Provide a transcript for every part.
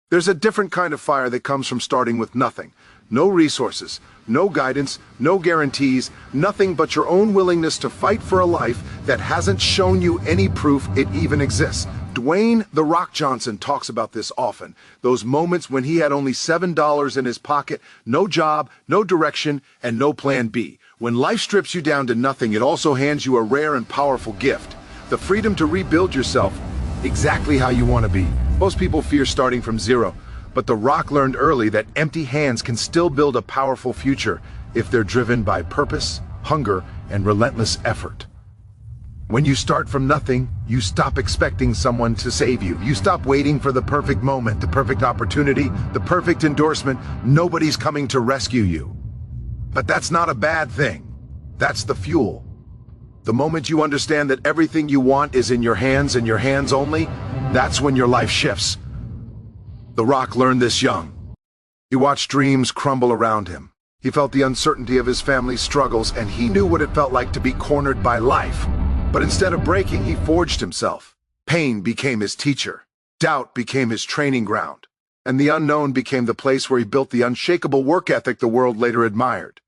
There's a different kind of fire that comes from starting with nothing. No resources, no guidance, no guarantees, nothing but your own willingness to fight for a life that hasn't shown you any proof it even exists. Dwayne "The Rock" Johnson talks about this often. Those moments when he had only $7 in his pocket, no job, no direction, and no plan B. When life strips you down to nothing, it also hands you a rare and powerful gift. The freedom to rebuild yourself exactly how you want to be. Most people fear starting from zero, but The Rock learned early that empty hands can still build a powerful future if they're driven by purpose, hunger, and relentless effort. When you start from nothing, you stop expecting someone to save you. You stop waiting for the perfect moment, the perfect opportunity, the perfect endorsement. Nobody's coming to rescue you. But that's not a bad thing. That's the fuel. The moment you understand that everything you want is in your hands and your hands only, that's when your life shifts. The Rock learned this young. He watched dreams crumble around him. He felt the uncertainty of his family's struggles, and he knew what it felt like to be cornered by life. But instead of breaking, he forged himself. Pain became his teacher. Doubt became his training ground. And the unknown became the place where he built the unshakable work ethic the world later admired.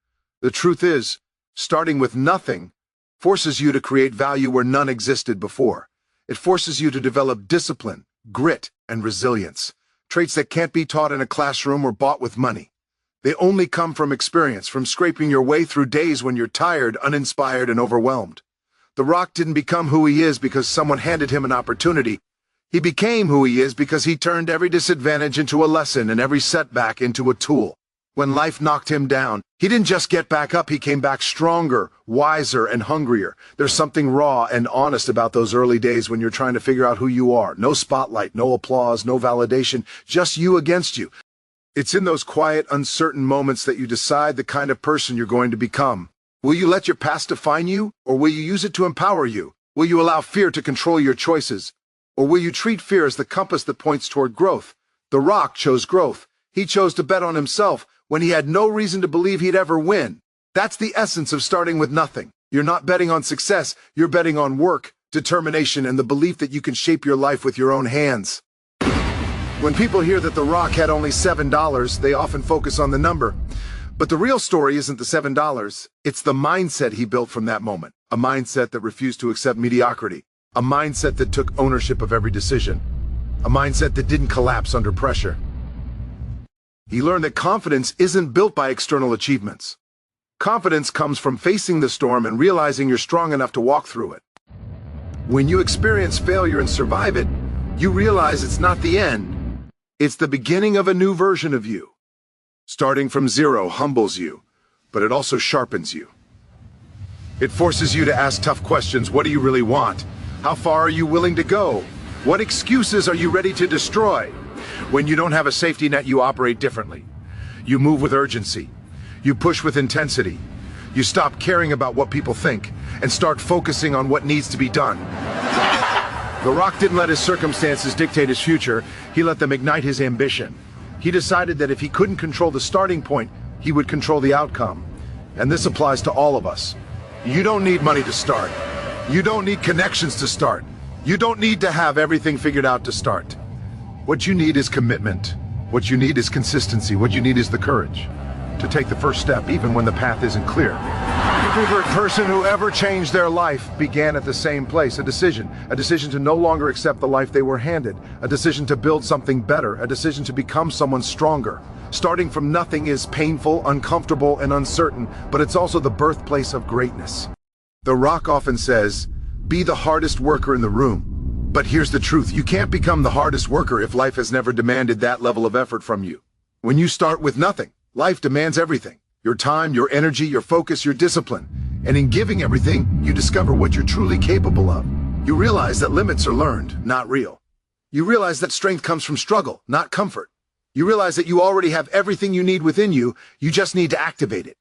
The truth is, starting with nothing forces you to create value where none existed before. It forces you to develop discipline, grit, and resilience. Traits that can't be taught in a classroom or bought with money. They only come from experience, from scraping your way through days when you're tired, uninspired, and overwhelmed. The Rock didn't become who he is because someone handed him an opportunity. He became who he is because he turned every disadvantage into a lesson and every setback into a tool. When life knocked him down, he didn't just get back up, he came back stronger, wiser, and hungrier. There's something raw and honest about those early days when you're trying to figure out who you are. No spotlight, no applause, no validation, just you against you. It's in those quiet, uncertain moments that you decide the kind of person you're going to become. Will you let your past define you, or will you use it to empower you? Will you allow fear to control your choices? Or will you treat fear as the compass that points toward growth? The Rock chose growth. He chose to bet on himself when he had no reason to believe he'd ever win. That's the essence of starting with nothing. You're not betting on success, you're betting on work, determination, and the belief that you can shape your life with your own hands. When people hear that The Rock had only $7, they often focus on the number. But the real story isn't the $7, it's the mindset he built from that moment. A mindset that refused to accept mediocrity. A mindset that took ownership of every decision. A mindset that didn't collapse under pressure. He learned that confidence isn't built by external achievements. Confidence comes from facing the storm and realizing you're strong enough to walk through it. When you experience failure and survive it, you realize it's not the end. It's the beginning of a new version of you. Starting from zero humbles you, but it also sharpens you. It forces you to ask tough questions. What do you really want? How far are you willing to go? What excuses are you ready to destroy? When you don't have a safety net, you operate differently. You move with urgency. You push with intensity. You stop caring about what people think and start focusing on what needs to be done. The Rock didn't let his circumstances dictate his future. He let them ignite his ambition. He decided that if he couldn't control the starting point, he would control the outcome. And this applies to all of us. You don't need money to start. You don't need connections to start. You don't need to have everything figured out to start. What you need is commitment. What you need is consistency. What you need is the courage to take the first step, even when the path isn't clear. Every person who ever changed their life began at the same place. A decision to no longer accept the life they were handed, a decision to build something better, a decision to become someone stronger. Starting from nothing is painful, uncomfortable, and uncertain, but it's also the birthplace of greatness. The Rock often says, be the hardest worker in the room. But here's the truth, you can't become the hardest worker if life has never demanded that level of effort from you. When you start with nothing, life demands everything. Your time, your energy, your focus, your discipline. And in giving everything, you discover what you're truly capable of. You realize that limits are learned, not real. You realize that strength comes from struggle, not comfort. You realize that you already have everything you need within you, you just need to activate it.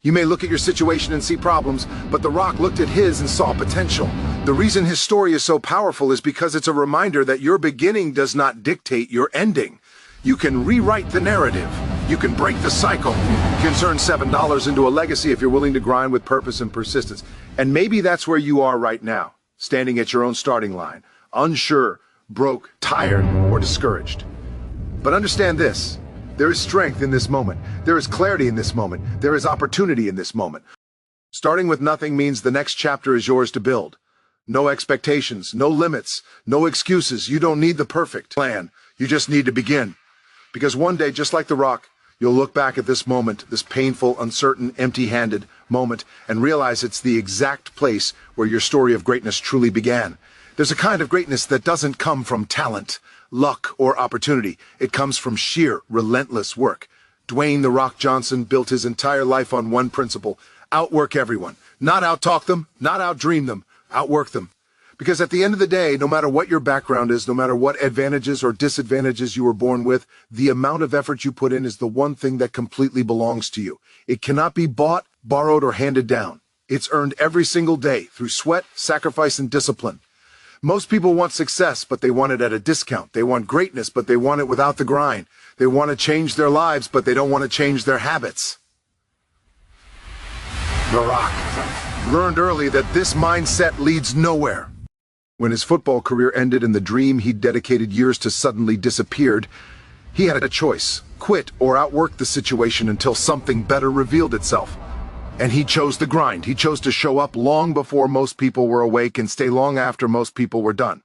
You may look at your situation and see problems, but The Rock looked at his and saw potential. The reason his story is so powerful is because it's a reminder that your beginning does not dictate your ending. You can rewrite the narrative. You can break the cycle. You can turn $7 into a legacy if you're willing to grind with purpose and persistence. And maybe that's where you are right now, standing at your own starting line, unsure, broke, tired, or discouraged. But understand this. There is strength in this moment. There is clarity in this moment. There is opportunity in this moment. Starting with nothing means the next chapter is yours to build. No expectations, no limits, no excuses. You don't need the perfect plan. You just need to begin. Because one day, just like the rock, you'll look back at this moment, this painful, uncertain, empty-handed moment, and realize it's the exact place where your story of greatness truly began. There's a kind of greatness that doesn't come from talent, luck, or opportunity. It comes from sheer, relentless work. Dwayne "The Rock" Johnson built his entire life on one principle: outwork everyone. Not outtalk them, not outdream them, outwork them. Because at the end of the day, no matter what your background is, no matter what advantages or disadvantages you were born with, the amount of effort you put in is the one thing that completely belongs to you. It cannot be bought, borrowed, or handed down. It's earned every single day through sweat, sacrifice, and discipline. Most people want success, but they want it at a discount. They want greatness, but they want it without the grind. They want to change their lives, but they don't want to change their habits. The Rock learned early that this mindset leads nowhere. When his football career ended and the dream he'd dedicated years to suddenly disappeared, he had a choice: quit or outwork the situation until something better revealed itself. And he chose the grind. He chose to show up long before most people were awake and stay long after most people were done.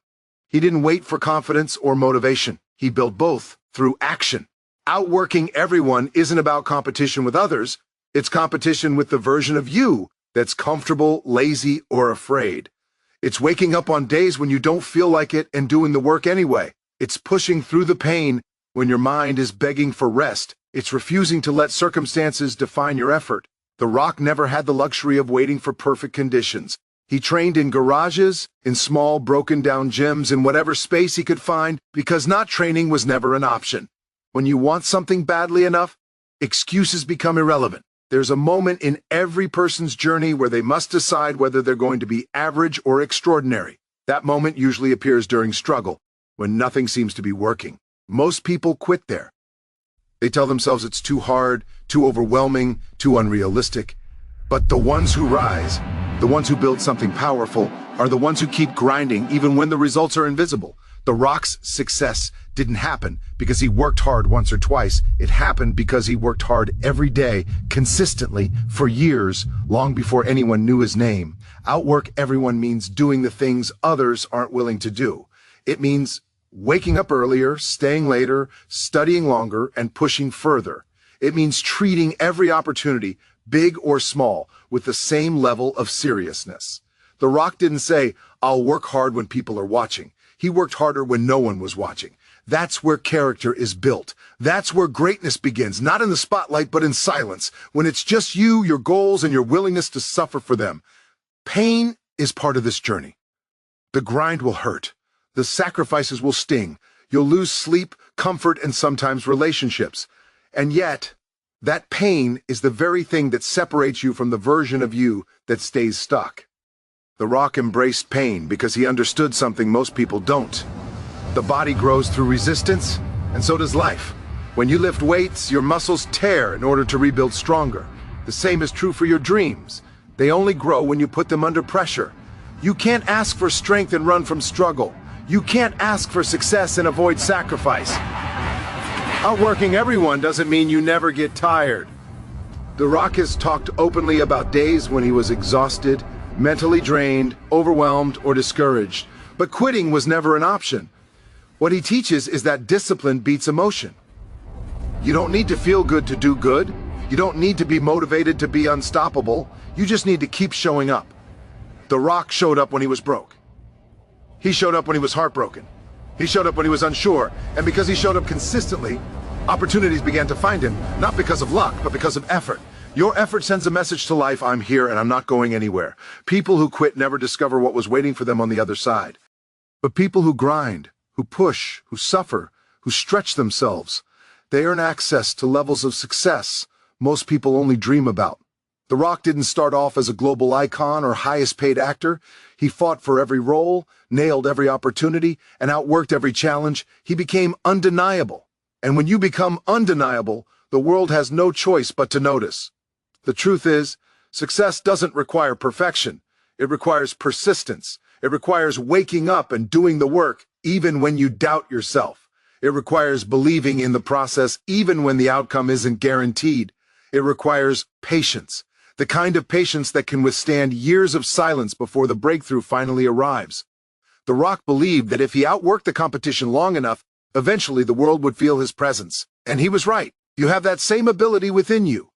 He didn't wait for confidence or motivation. He built both through action. Outworking everyone isn't about competition with others. It's competition with the version of you that's comfortable, lazy, or afraid. It's waking up on days when you don't feel like it and doing the work anyway. It's pushing through the pain when your mind is begging for rest. It's refusing to let circumstances define your effort. The Rock never had the luxury of waiting for perfect conditions. He trained in garages, in small, broken-down gyms, in whatever space he could find, because not training was never an option. When you want something badly enough, excuses become irrelevant. There's a moment in every person's journey where they must decide whether they're going to be average or extraordinary. That moment usually appears during struggle, when nothing seems to be working. Most people quit there. They tell themselves it's too hard, too overwhelming, too unrealistic. But the ones who rise, the ones who build something powerful, are the ones who keep grinding even when the results are invisible. The Rock's success didn't happen because he worked hard once or twice. It happened because he worked hard every day, consistently, for years, long before anyone knew his name. Outwork everyone means doing the things others aren't willing to do. It means waking up earlier, staying later, studying longer, and pushing further. It means treating every opportunity, big or small, with the same level of seriousness. The Rock didn't say, "I'll work hard when people are watching." He worked harder when no one was watching. That's where character is built. That's where greatness begins, not in the spotlight, but in silence, when it's just you, your goals, and your willingness to suffer for them. Pain is part of this journey. The grind will hurt. The sacrifices will sting. You'll lose sleep, comfort, and sometimes relationships. And yet, that pain is the very thing that separates you from the version of you that stays stuck. The Rock embraced pain because he understood something most people don't. The body grows through resistance, and so does life. When you lift weights, your muscles tear in order to rebuild stronger. The same is true for your dreams. They only grow when you put them under pressure. You can't ask for strength and run from struggle. You can't ask for success and avoid sacrifice. Outworking everyone doesn't mean you never get tired. The Rock has talked openly about days when he was exhausted, mentally drained, overwhelmed, or discouraged. But quitting was never an option. What he teaches is that discipline beats emotion. You don't need to feel good to do good. You don't need to be motivated to be unstoppable. You just need to keep showing up. The Rock showed up when he was broke. He showed up when he was heartbroken. He showed up when he was unsure. And because he showed up consistently, opportunities began to find him, not because of luck, but because of effort. Your effort sends a message to life: I'm here and I'm not going anywhere. People who quit never discover what was waiting for them on the other side. But people who grind, who push, who suffer, who stretch themselves, they earn access to levels of success most people only dream about. The Rock didn't start off as a global icon or highest paid actor. He fought for every role, nailed every opportunity, and outworked every challenge. He became undeniable. And when you become undeniable, the world has no choice but to notice. The truth is, success doesn't require perfection. It requires persistence. It requires waking up and doing the work, even when you doubt yourself. It requires believing in the process even when the outcome isn't guaranteed. It requires patience, the kind of patience that can withstand years of silence before the breakthrough finally arrives. The Rock believed that if he outworked the competition long enough, eventually the world would feel his presence. And he was right. You have that same ability within you.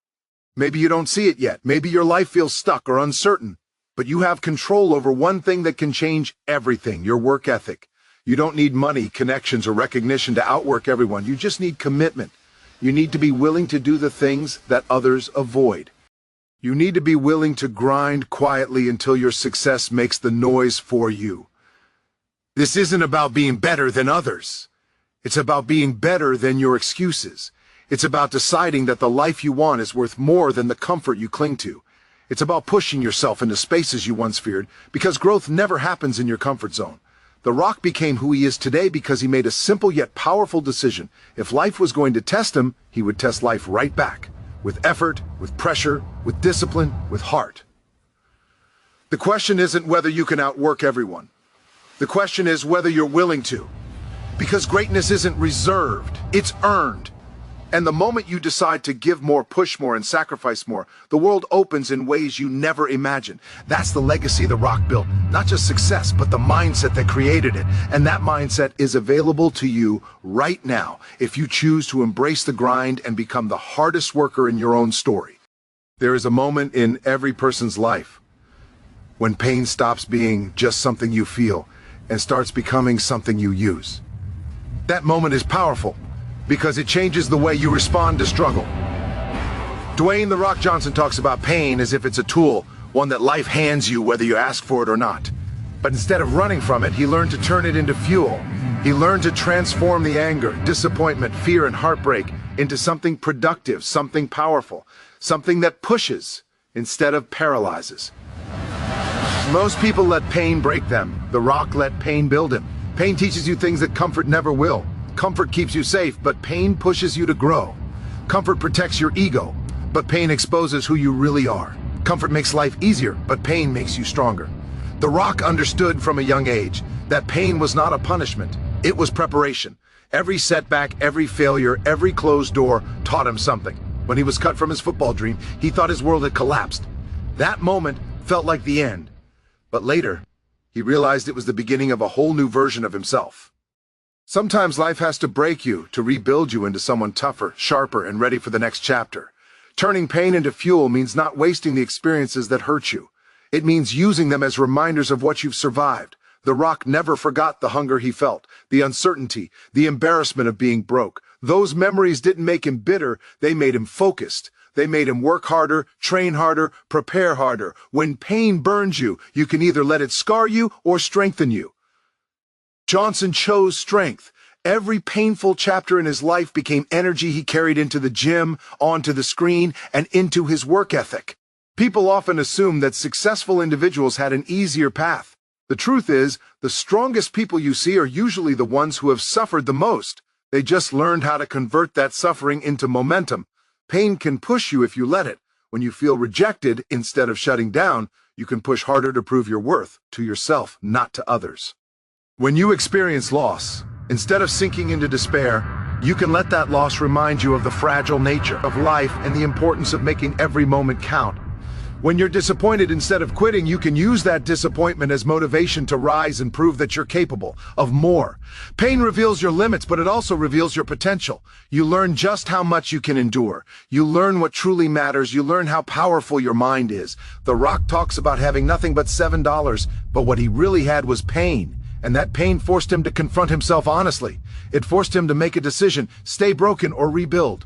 Maybe you don't see it yet. Maybe your life feels stuck or uncertain. But you have control over one thing that can change everything: your work ethic. You don't need money, connections, or recognition to outwork everyone. You just need commitment. You need to be willing to do the things that others avoid. You need to be willing to grind quietly until your success makes the noise for you. This isn't about being better than others. It's about being better than your excuses. It's about deciding that the life you want is worth more than the comfort you cling to. It's about pushing yourself into spaces you once feared, because growth never happens in your comfort zone. The Rock became who he is today because he made a simple yet powerful decision. If life was going to test him, he would test life right back. With effort, with pressure, with discipline, with heart. The question isn't whether you can outwork everyone. The question is whether you're willing to. Because greatness isn't reserved, it's earned. And the moment you decide to give more, push more, and sacrifice more, the world opens in ways you never imagined. That's the legacy the Rock built. Not just success, but the mindset that created it. And that mindset is available to you right now if you choose to embrace the grind and become the hardest worker in your own story. There is a moment in every person's life when pain stops being just something you feel and starts becoming something you use. That moment is powerful, because it changes the way you respond to struggle. Dwayne "The Rock" Johnson talks about pain as if it's a tool, one that life hands you whether you ask for it or not. But instead of running from it, he learned to turn it into fuel. He learned to transform the anger, disappointment, fear, and heartbreak into something productive, something powerful, something that pushes instead of paralyzes. Most people let pain break them. The Rock let pain build him. Pain teaches you things that comfort never will. Comfort keeps you safe, but pain pushes you to grow. Comfort protects your ego, but pain exposes who you really are. Comfort makes life easier, but pain makes you stronger. The Rock understood from a young age that pain was not a punishment. It was preparation. Every setback, every failure, every closed door taught him something. When he was cut from his football dream, he thought his world had collapsed. That moment felt like the end. But later, he realized it was the beginning of a whole new version of himself. Sometimes life has to break you to rebuild you into someone tougher, sharper, and ready for the next chapter. Turning pain into fuel means not wasting the experiences that hurt you. It means using them as reminders of what you've survived. The Rock never forgot the hunger he felt, the uncertainty, the embarrassment of being broke. Those memories didn't make him bitter, they made him focused. They made him work harder, train harder, prepare harder. When pain burns you, you can either let it scar you or strengthen you. Johnson chose strength. Every painful chapter in his life became energy he carried into the gym, onto the screen, and into his work ethic. People often assume that successful individuals had an easier path. The truth is, the strongest people you see are usually the ones who have suffered the most. They just learned how to convert that suffering into momentum. Pain can push you if you let it. When you feel rejected, instead of shutting down, you can push harder to prove your worth to yourself, not to others. When you experience loss, instead of sinking into despair, you can let that loss remind you of the fragile nature of life and the importance of making every moment count. When you're disappointed, instead of quitting, you can use that disappointment as motivation to rise and prove that you're capable of more. Pain reveals your limits, but it also reveals your potential. You learn just how much you can endure. You learn what truly matters. You learn how powerful your mind is. The Rock talks about having nothing but $7, but what he really had was pain. And that pain forced him to confront himself honestly. It forced him to make a decision: stay broken or rebuild.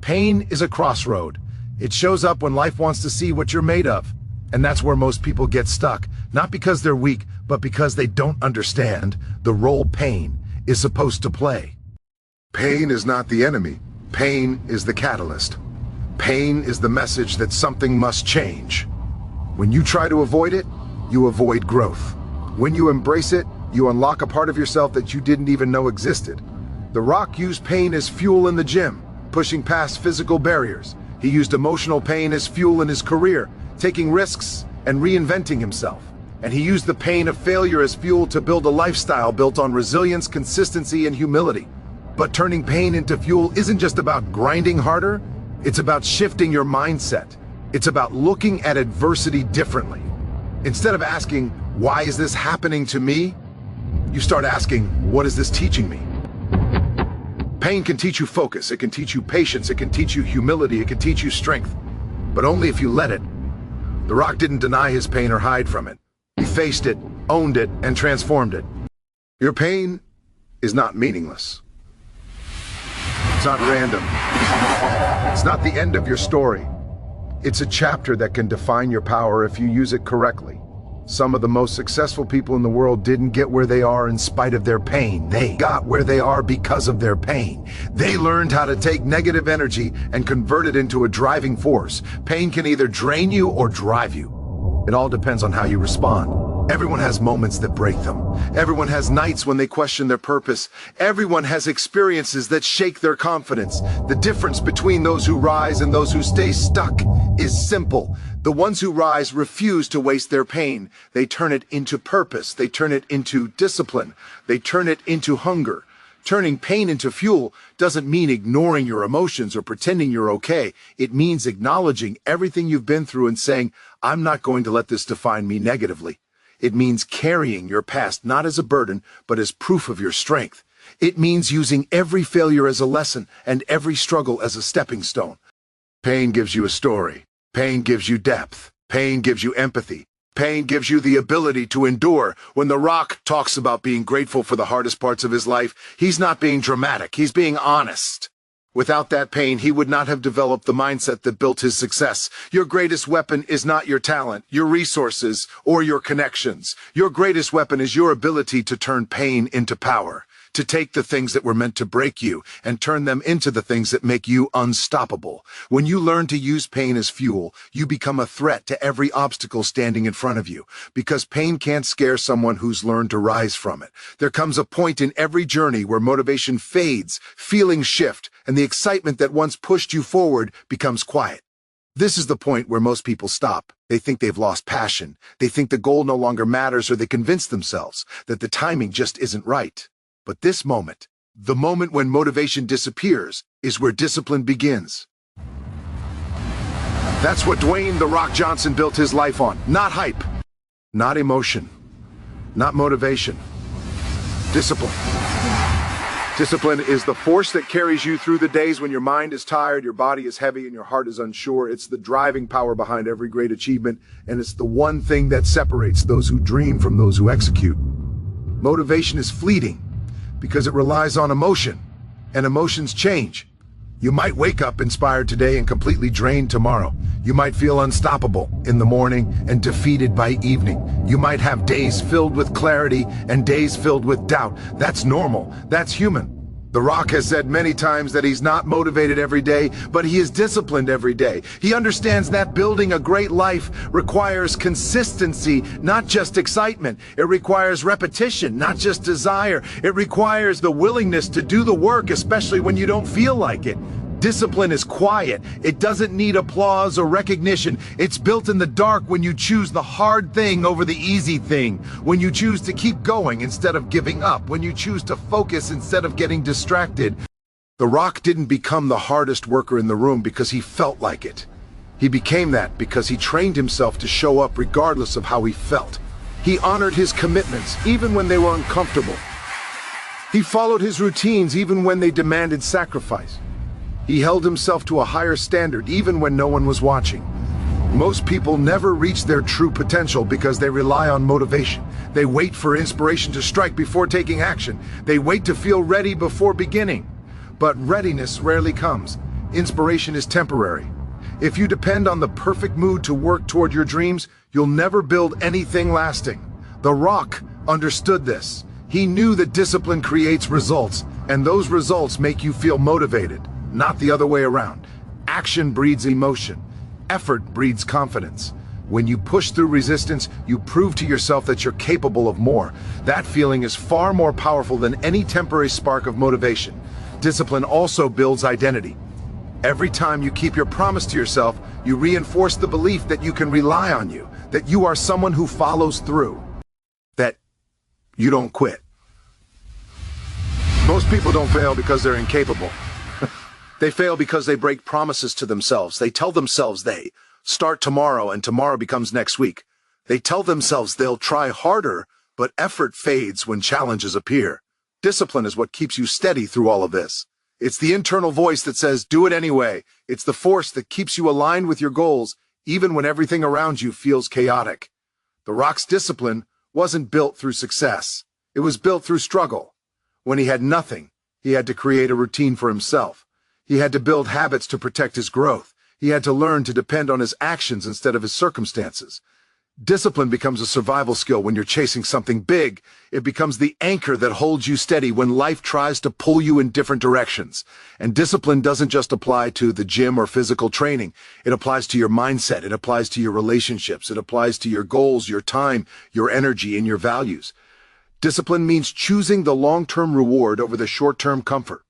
Pain is a crossroad. It shows up when life wants to see what you're made of. And that's where most people get stuck, not because they're weak, but because they don't understand the role pain is supposed to play. Pain is not the enemy. Pain is the catalyst. Pain is the message that something must change. When you try to avoid it, you avoid growth. When you embrace it, you unlock a part of yourself that you didn't even know existed. The Rock used pain as fuel in the gym, pushing past physical barriers. He used emotional pain as fuel in his career, taking risks and reinventing himself. And he used the pain of failure as fuel to build a lifestyle built on resilience, consistency, and humility. But turning pain into fuel isn't just about grinding harder, it's about shifting your mindset. It's about looking at adversity differently. Instead of asking, why is this happening to me? You start asking, what is this teaching me? Pain can teach you focus, it can teach you patience, it can teach you humility, it can teach you strength. But only if you let it. The Rock didn't deny his pain or hide from it. He faced it, owned it, and transformed it. Your pain is not meaningless. It's not random. It's not the end of your story. It's a chapter that can define your power if you use it correctly. Some of the most successful people in the world didn't get where they are in spite of their pain. They got where they are because of their pain. They learned how to take negative energy and convert it into a driving force. Pain can either drain you or drive you. It all depends on how you respond. Everyone has moments that break them. Everyone has nights when they question their purpose. Everyone has experiences that shake their confidence. The difference between those who rise and those who stay stuck is simple. The ones who rise refuse to waste their pain. They turn it into purpose. They turn it into discipline. They turn it into hunger. Turning pain into fuel doesn't mean ignoring your emotions or pretending you're okay. It means acknowledging everything you've been through and saying, I'm not going to let this define me negatively. It means carrying your past not as a burden, but as proof of your strength. It means using every failure as a lesson and every struggle as a stepping stone. Pain gives you a story. Pain gives you depth. Pain gives you empathy. Pain gives you the ability to endure. When The Rock talks about being grateful for the hardest parts of his life, he's not being dramatic. He's being honest. Without that pain, he would not have developed the mindset that built his success. Your greatest weapon is not your talent, your resources, or your connections. Your greatest weapon is your ability to turn pain into power, to take the things that were meant to break you and turn them into the things that make you unstoppable. When you learn to use pain as fuel, you become a threat to every obstacle standing in front of you, because pain can't scare someone who's learned to rise from it. There comes a point in every journey where motivation fades, feelings shift, and the excitement that once pushed you forward becomes quiet. This is the point where most people stop. They think they've lost passion. They think the goal no longer matters, or they convince themselves that the timing just isn't right. But this moment, the moment when motivation disappears, is where discipline begins. That's what Dwayne "The Rock" Johnson built his life on. Not hype, not emotion, not motivation. Discipline. Discipline is the force that carries you through the days when your mind is tired, your body is heavy, and your heart is unsure. It's the driving power behind every great achievement, and it's the one thing that separates those who dream from those who execute. Motivation is fleeting because it relies on emotion, and emotions change. You might wake up inspired today and completely drained tomorrow. You might feel unstoppable in the morning and defeated by evening. You might have days filled with clarity and days filled with doubt. That's normal. That's human. The Rock has said many times that he's not motivated every day, but he is disciplined every day. He understands that building a great life requires consistency, not just excitement. It requires repetition, not just desire. It requires the willingness to do the work, especially when you don't feel like it. Discipline is quiet. It doesn't need applause or recognition. It's built in the dark when you choose the hard thing over the easy thing, when you choose to keep going instead of giving up, when you choose to focus instead of getting distracted. The Rock didn't become the hardest worker in the room because he felt like it. He became that because he trained himself to show up regardless of how he felt. He honored his commitments even when they were uncomfortable. He followed his routines even when they demanded sacrifice. He held himself to a higher standard even when no one was watching. Most people never reach their true potential because they rely on motivation. They wait for inspiration to strike before taking action. They wait to feel ready before beginning. But readiness rarely comes. Inspiration is temporary. If you depend on the perfect mood to work toward your dreams, you'll never build anything lasting. The Rock understood this. He knew that discipline creates results, and those results make you feel motivated. Not the other way around. Action breeds emotion. Effort breeds confidence. When you push through resistance, you prove to yourself that you're capable of more. That feeling is far more powerful than any temporary spark of motivation. Discipline also builds identity. Every time you keep your promise to yourself, you reinforce the belief that you can rely on you, that you are someone who follows through, that you don't quit. Most people don't fail because they're incapable. They fail because they break promises to themselves. They tell themselves they start tomorrow and tomorrow becomes next week. They tell themselves they'll try harder, but effort fades when challenges appear. Discipline is what keeps you steady through all of this. It's the internal voice that says, do it anyway. It's the force that keeps you aligned with your goals, even when everything around you feels chaotic. The Rock's discipline wasn't built through success. It was built through struggle. When he had nothing, he had to create a routine for himself. He had to build habits to protect his growth. He had to learn to depend on his actions instead of his circumstances. Discipline becomes a survival skill when you're chasing something big. It becomes the anchor that holds you steady when life tries to pull you in different directions. And discipline doesn't just apply to the gym or physical training. It applies to your mindset. It applies to your relationships. It applies to your goals, your time, your energy, and your values. Discipline means choosing the long-term reward over the short-term comfort.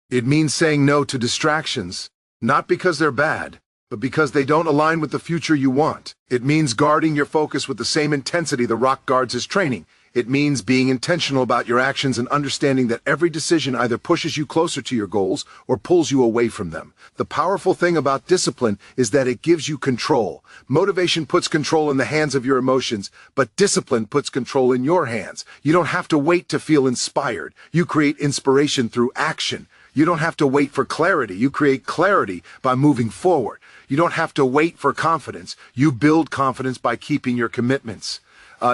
It means saying no to distractions, not because they're bad, but because they don't align with the future you want. It means guarding your focus with the same intensity the Rock guards his training. It means being intentional about your actions and understanding that every decision either pushes you closer to your goals or pulls you away from them. The powerful thing about discipline is that it gives you control. Motivation puts control in the hands of your emotions, but discipline puts control in your hands. You don't have to wait to feel inspired. You create inspiration through action. You don't have to wait for clarity. You create clarity by moving forward. You don't have to wait for confidence. You build confidence by keeping your commitments.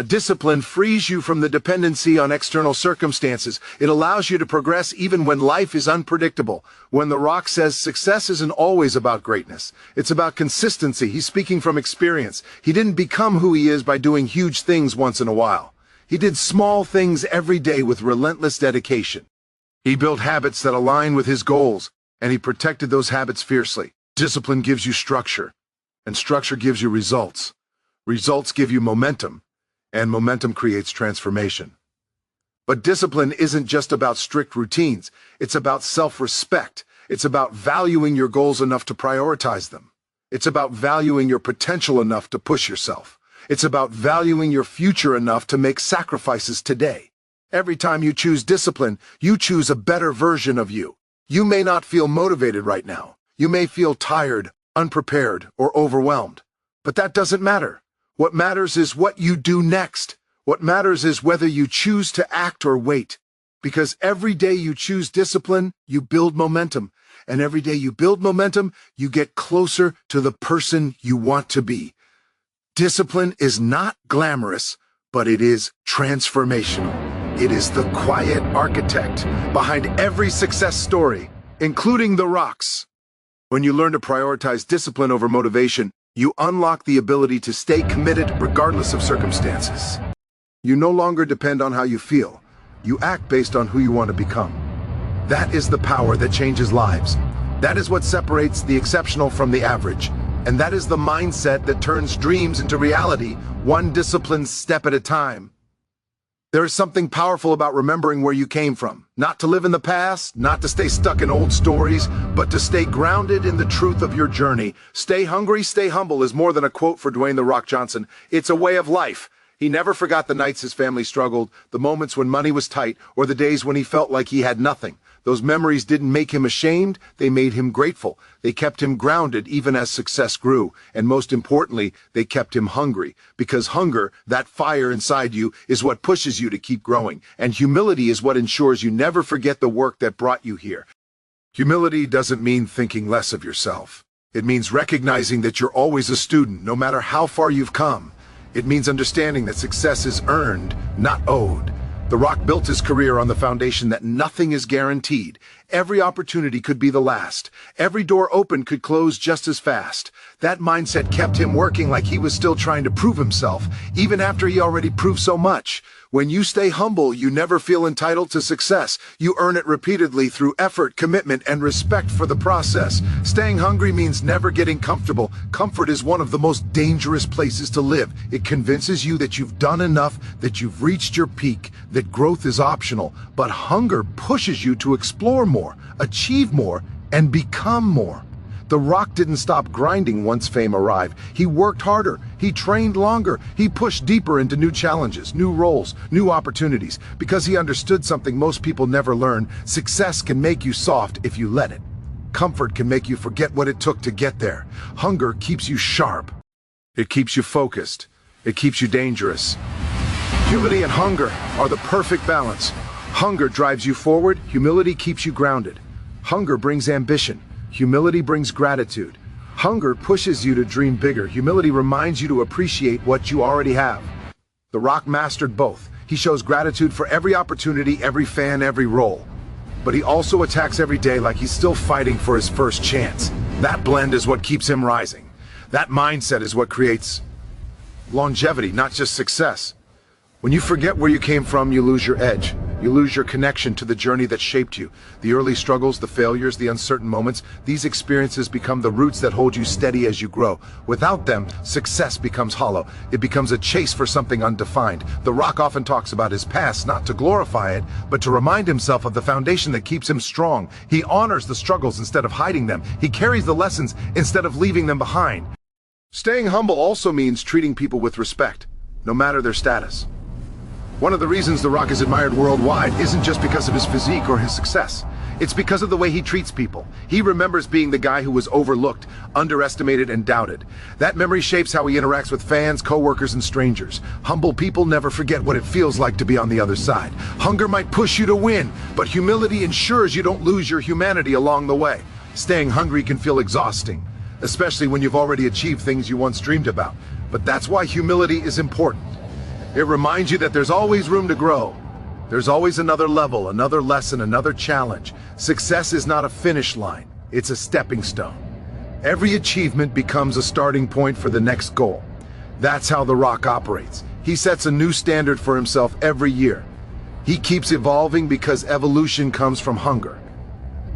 Discipline frees you from the dependency on external circumstances. It allows you to progress even when life is unpredictable. When The Rock says success isn't always about greatness, it's about consistency. He's speaking from experience. He didn't become who he is by doing huge things once in a while. He did small things every day with relentless dedication. He built habits that align with his goals, and he protected those habits fiercely. Discipline gives you structure, and structure gives you results. Results give you momentum, and momentum creates transformation. But discipline isn't just about strict routines. It's about self-respect. It's about valuing your goals enough to prioritize them. It's about valuing your potential enough to push yourself. It's about valuing your future enough to make sacrifices today. Every time you choose discipline, you choose a better version of you. You may not feel motivated right now. You may feel tired, unprepared, or overwhelmed. But that doesn't matter. What matters is what you do next. What matters is whether you choose to act or wait. Because every day you choose discipline, you build momentum. And every day you build momentum, you get closer to the person you want to be. Discipline is not glamorous, but it is transformational. It is the quiet architect behind every success story, including The Rock's. When you learn to prioritize discipline over motivation, you unlock the ability to stay committed regardless of circumstances. You no longer depend on how you feel. You act based on who you want to become. That is the power that changes lives. That is what separates the exceptional from the average. And that is the mindset that turns dreams into reality, one disciplined step at a time. There is something powerful about remembering where you came from. Not to live in the past, not to stay stuck in old stories, but to stay grounded in the truth of your journey. Stay hungry, stay humble is more than a quote for Dwayne "The Rock" Johnson. It's a way of life. He never forgot the nights his family struggled, the moments when money was tight, or the days when he felt like he had nothing. Those memories didn't make him ashamed, they made him grateful. They kept him grounded even as success grew. And most importantly, they kept him hungry. Because hunger, that fire inside you, is what pushes you to keep growing. And humility is what ensures you never forget the work that brought you here. Humility doesn't mean thinking less of yourself. It means recognizing that you're always a student, no matter how far you've come. It means understanding that success is earned, not owed. The Rock built his career on the foundation that nothing is guaranteed. Every opportunity could be the last. Every door open could close just as fast. That mindset kept him working like he was still trying to prove himself, even after he already proved so much. When you stay humble, you never feel entitled to success. You earn it repeatedly through effort, commitment, and respect for the process. Staying hungry means never getting comfortable. Comfort is one of the most dangerous places to live. It convinces you that you've done enough, that you've reached your peak, that growth is optional. But hunger pushes you to explore more, achieve more, and become more. The Rock didn't stop grinding once fame arrived. He worked harder, he trained longer, he pushed deeper into new challenges, new roles, new opportunities, because he understood something most people never learn: success can make you soft if you let it. Comfort can make you forget what it took to get there. Hunger keeps you sharp. It keeps you focused. It keeps you dangerous. Humility and hunger are the perfect balance. Hunger drives you forward, humility keeps you grounded. Hunger brings ambition, humility brings gratitude. Hunger pushes you to dream bigger, humility reminds you to appreciate what you already have. The Rock mastered both. He shows gratitude for every opportunity, every fan, every role. But he also attacks every day like he's still fighting for his first chance. That blend is what keeps him rising. That mindset is what creates longevity, not just success. When you forget where you came from, you lose your edge. You lose your connection to the journey that shaped you. The early struggles, the failures, the uncertain moments, these experiences become the roots that hold you steady as you grow. Without them, success becomes hollow. It becomes a chase for something undefined. The Rock often talks about his past, not to glorify it, but to remind himself of the foundation that keeps him strong. He honors the struggles instead of hiding them. He carries the lessons instead of leaving them behind. Staying humble also means treating people with respect, no matter their status. One of the reasons The Rock is admired worldwide isn't just because of his physique or his success. It's because of the way he treats people. He remembers being the guy who was overlooked, underestimated, and doubted. That memory shapes how he interacts with fans, co-workers, and strangers. Humble people never forget what it feels like to be on the other side. Hunger might push you to win, but humility ensures you don't lose your humanity along the way. Staying hungry can feel exhausting, especially when you've already achieved things you once dreamed about. But that's why humility is important. It reminds you that there's always room to grow. There's always another level, another lesson, another challenge. Success is not a finish line, it's a stepping stone. Every achievement becomes a starting point for the next goal. That's how The Rock operates. He sets a new standard for himself every year. He keeps evolving because evolution comes from hunger.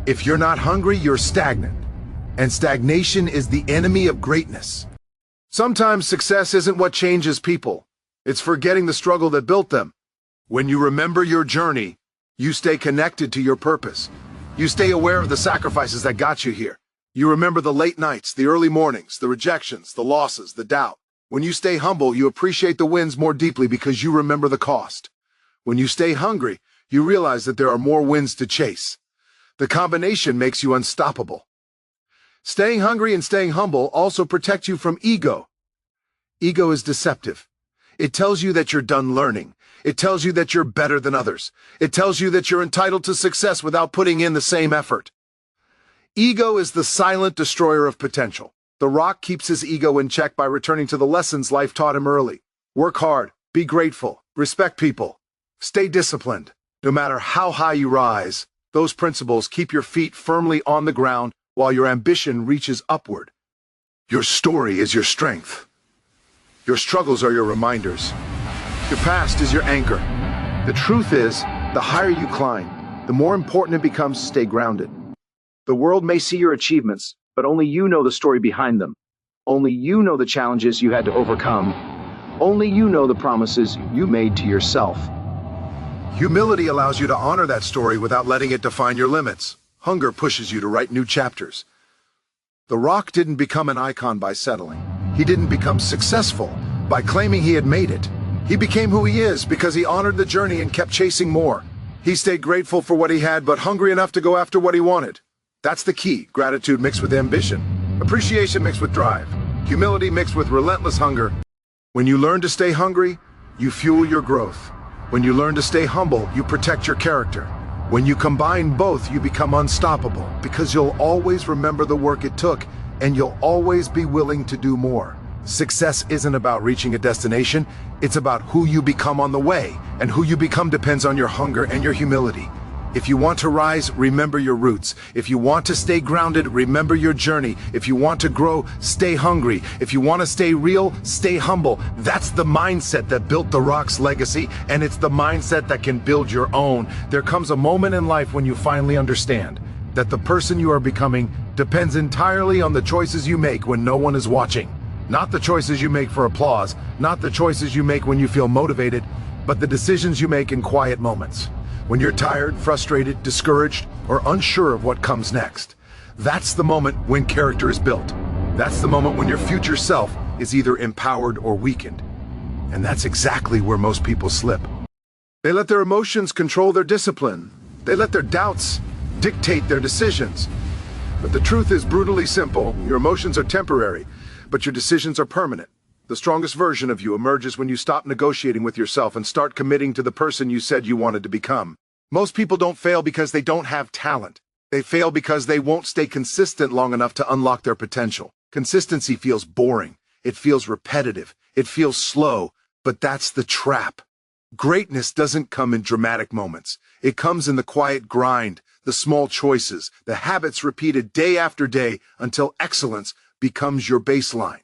If you're not hungry, you're stagnant. And stagnation is the enemy of greatness. Sometimes success isn't what changes people. It's forgetting the struggle that built them. When you remember your journey, you stay connected to your purpose. You stay aware of the sacrifices that got you here. You remember the late nights, the early mornings, the rejections, the losses, the doubt. When you stay humble, you appreciate the wins more deeply because you remember the cost. When you stay hungry, you realize that there are more wins to chase. The combination makes you unstoppable. Staying hungry and staying humble also protect you from ego. Ego is deceptive. It tells you that you're done learning. It tells you that you're better than others. It tells you that you're entitled to success without putting in the same effort. Ego is the silent destroyer of potential. The Rock keeps his ego in check by returning to the lessons life taught him early. Work hard, be grateful, respect people, stay disciplined. No matter how high you rise, those principles keep your feet firmly on the ground while your ambition reaches upward. Your story is your strength. Your struggles are your reminders. Your past is your anchor. The truth is, the higher you climb, the more important it becomes to stay grounded. The world may see your achievements, but only you know the story behind them. Only you know the challenges you had to overcome. Only you know the promises you made to yourself. Humility allows you to honor that story without letting it define your limits. Hunger pushes you to write new chapters. The Rock didn't become an icon by settling. He didn't become successful by claiming he had made it. He became who he is because he honored the journey and kept chasing more. He stayed grateful for what he had, but hungry enough to go after what he wanted. That's the key: gratitude mixed with ambition, appreciation mixed with drive, humility mixed with relentless hunger. When you learn to stay hungry, you fuel your growth. When you learn to stay humble, you protect your character. When you combine both, you become unstoppable because you'll always remember the work it took, and you'll always be willing to do more. Success isn't about reaching a destination, it's about who you become on the way, and who you become depends on your hunger and your humility. If you want to rise, remember your roots. If you want to stay grounded, remember your journey. If you want to grow, stay hungry. If you want to stay real, stay humble. That's the mindset that built The Rock's legacy, and it's the mindset that can build your own. There comes a moment in life when you finally understand that the person you are becoming depends entirely on the choices you make when no one is watching. Not the choices you make for applause, not the choices you make when you feel motivated, but the decisions you make in quiet moments. When you're tired, frustrated, discouraged, or unsure of what comes next. That's the moment when character is built. That's the moment when your future self is either empowered or weakened. And that's exactly where most people slip. They let their emotions control their discipline. They let their doubts dictate their decisions. But the truth is brutally simple. Your emotions are temporary, but your decisions are permanent. The strongest version of you emerges when you stop negotiating with yourself and start committing to the person you said you wanted to become. Most people don't fail because they don't have talent. They fail because they won't stay consistent long enough to unlock their potential. Consistency feels boring. It feels repetitive. It feels slow. But that's the trap. Greatness doesn't come in dramatic moments. It comes in the quiet grind, the small choices, the habits repeated day after day until excellence becomes your baseline.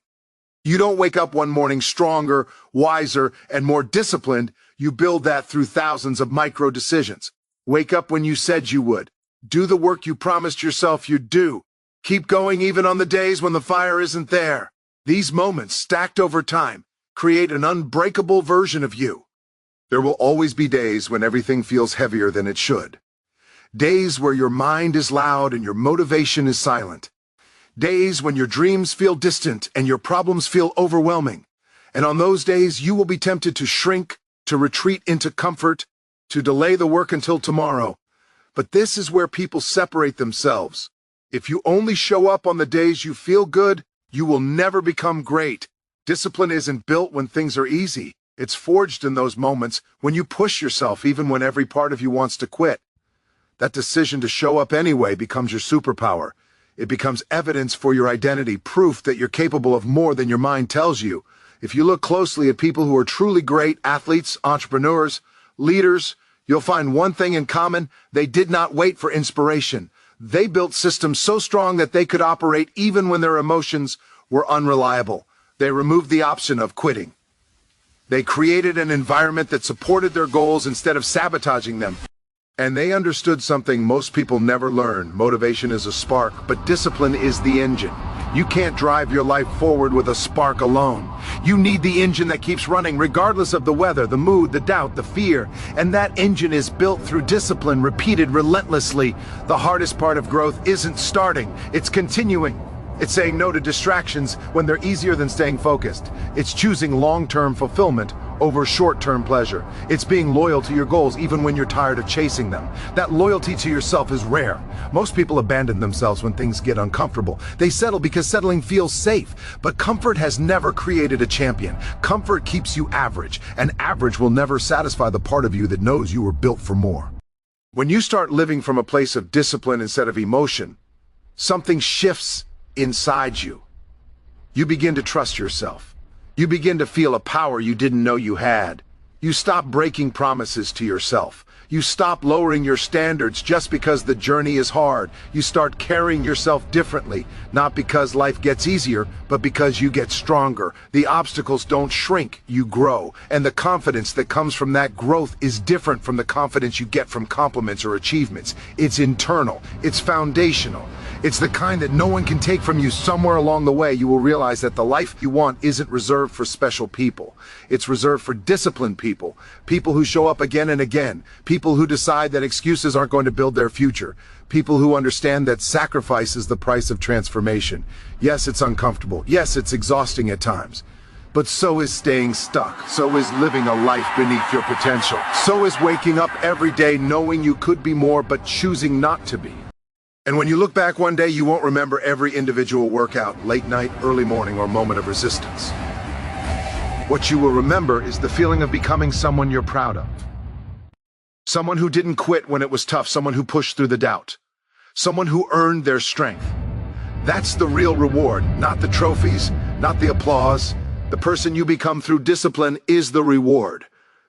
You don't wake up one morning stronger, wiser, and more disciplined. You build that through thousands of micro decisions. Wake up when you said you would. Do the work you promised yourself you'd do. Keep going even on the days when the fire isn't there. These moments, stacked over time, create an unbreakable version of you. There will always be days when everything feels heavier than it should. Days where your mind is loud and your motivation is silent. Days when your dreams feel distant and your problems feel overwhelming. And on those days, you will be tempted to shrink, to retreat into comfort, to delay the work until tomorrow. But this is where people separate themselves. If you only show up on the days you feel good, you will never become great. Discipline isn't built when things are easy. It's forged in those moments when you push yourself even when every part of you wants to quit. That decision to show up anyway becomes your superpower. It becomes evidence for your identity, proof that you're capable of more than your mind tells you. If you look closely at people who are truly great athletes, entrepreneurs, leaders, you'll find one thing in common: they did not wait for inspiration. They built systems so strong that they could operate even when their emotions were unreliable. They removed the option of quitting. They created an environment that supported their goals instead of sabotaging them. And they understood something most people never learn. Motivation is a spark, but discipline is the engine. You can't drive your life forward with a spark alone. You need the engine that keeps running regardless of the weather, the mood, the doubt, the fear. And that engine is built through discipline, repeated relentlessly. The hardest part of growth isn't starting, it's continuing. It's saying no to distractions when they're easier than staying focused. It's choosing long-term fulfillment over short-term pleasure. It's being loyal to your goals even when you're tired of chasing them. That loyalty to yourself is rare. Most people abandon themselves when things get uncomfortable. They settle because settling feels safe. But comfort has never created a champion. Comfort keeps you average, and average will never satisfy the part of you that knows you were built for more. When you start living from a place of discipline instead of emotion, something shifts inside you. You begin to trust yourself. You begin to feel a power you didn't know you had. You stop breaking promises to yourself. You stop lowering your standards just because the journey is hard. You start carrying yourself differently, not because life gets easier, but because you get stronger. The obstacles don't shrink, you grow. And the confidence that comes from that growth is different from the confidence you get from compliments or achievements. It's internal. It's foundational. It's the kind that no one can take from you. Somewhere along the way, you will realize that the life you want isn't reserved for special people. It's reserved for disciplined people. People who show up again and again. People who decide that excuses aren't going to build their future. People who understand that sacrifice is the price of transformation. Yes, it's uncomfortable. Yes, it's exhausting at times. But so is staying stuck. So is living a life beneath your potential. So is waking up every day knowing you could be more but choosing not to be. And when you look back one day, you won't remember every individual workout, late night, early morning, or moment of resistance. What you will remember is the feeling of becoming someone you're proud of. Someone who didn't quit when it was tough, someone who pushed through the doubt. Someone who earned their strength. That's the real reward, not the trophies, not the applause. The person you become through discipline is the reward.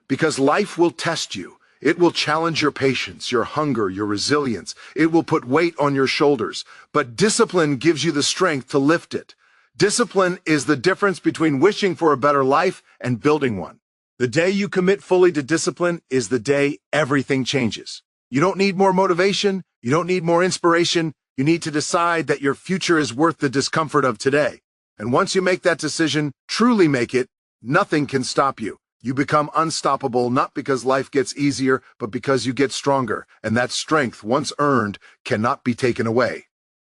Because life will test you. It will challenge your patience, your hunger, your resilience. It will put weight on your shoulders. But discipline gives you the strength to lift it. Discipline is the difference between wishing for a better life and building one. The day you commit fully to discipline is the day everything changes. You don't need more motivation. You don't need more inspiration. You need to decide that your future is worth the discomfort of today. And once you make that decision, truly make it, nothing can stop you. You become unstoppable not because life gets easier, but because you get stronger. And that strength, once earned, cannot be taken away.